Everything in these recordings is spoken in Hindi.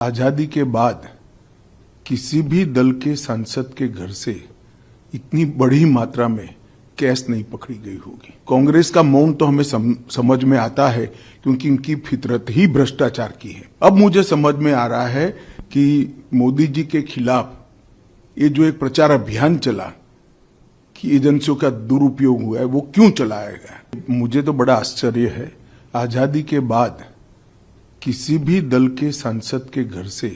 आजादी के बाद किसी भी दल के सांसद के घर से इतनी बड़ी मात्रा में कैश नहीं पकड़ी गई होगी। कांग्रेस का मौन तो हमें समझ में आता है क्योंकि इनकी फितरत ही भ्रष्टाचार की है। अब मुझे समझ में आ रहा है कि मोदी जी के खिलाफ ये जो एक प्रचार अभियान चला कि एजेंसियों का दुरुपयोग हुआ है, वो क्यों चलाया गया। मुझे तो बड़ा आश्चर्य है, आजादी के बाद किसी भी दल के सांसद के घर से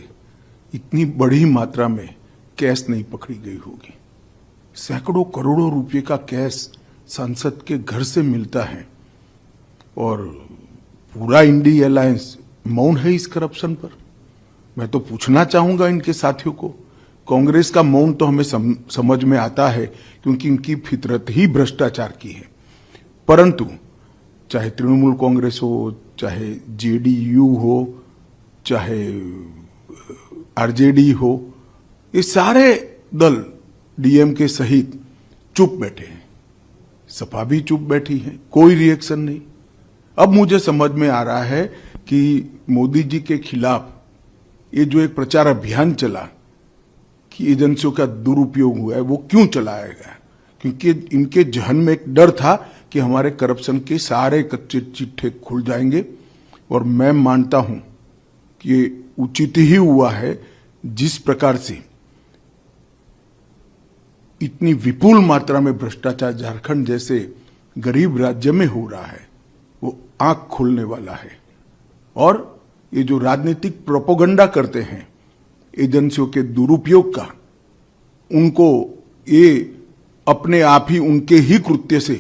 इतनी बड़ी मात्रा में कैश नहीं पकड़ी गई होगी। सैकड़ों करोड़ों रुपए का कैश सांसद के घर से मिलता है और पूरा इंडी अलायंस मौन है इस करप्शन पर। मैं तो पूछना चाहूंगा इनके साथियों को, कांग्रेस का मौन तो हमें समझ में आता है क्योंकि इनकी फितरत ही भ्रष्टाचार की है। परंतु चाहे तृणमूल कांग्रेस हो, चाहे जेडीयू हो, चाहे आरजेडी हो, ये सारे दल डीएमके सहित चुप बैठे हैं। सपा भी चुप बैठी है, कोई रिएक्शन नहीं। अब मुझे समझ में आ रहा है कि मोदी जी के खिलाफ ये जो एक प्रचार अभियान चला कि एजेंसियों का दुरुपयोग हुआ है, वो क्यों चलाया गया। क्योंकि इनके जहन में एक डर था कि हमारे करप्शन के सारे कच्चे चिट्ठे खुल जाएंगे। और मैं मानता हूं कि ये उचित ही हुआ है। जिस प्रकार से इतनी विपुल मात्रा में भ्रष्टाचार झारखंड जैसे गरीब राज्य में हो रहा है, वो आंख खोलने वाला है। और ये जो राजनीतिक प्रोपेगेंडा करते हैं एजेंसियों के दुरुपयोग का, उनको ये अपने आप ही उनके ही कृत्य से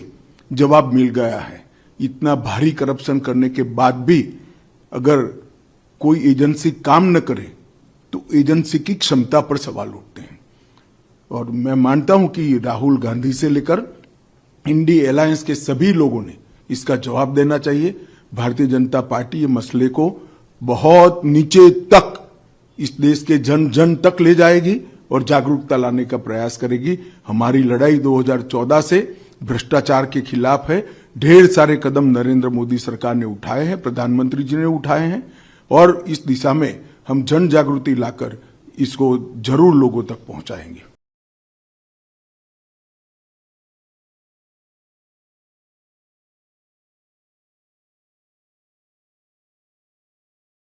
जवाब मिल गया है। इतना भारी करप्शन करने के बाद भी अगर कोई एजेंसी काम न करे तो एजेंसी की क्षमता पर सवाल उठते हैं। और मैं मानता हूं कि राहुल गांधी से लेकर इंडी अलायंस के सभी लोगों ने इसका जवाब देना चाहिए। भारतीय जनता पार्टी ये मसले को बहुत नीचे तक, इस देश के जन जन तक ले जाएगी और जागरूकता लाने का प्रयास करेगी। हमारी लड़ाई 2014 से भ्रष्टाचार के खिलाफ है। ढेर सारे कदम नरेंद्र मोदी सरकार ने उठाए हैं, प्रधानमंत्री जी ने उठाए हैं और इस दिशा में हम जन जागृति लाकर इसको जरूर लोगों तक पहुंचाएंगे।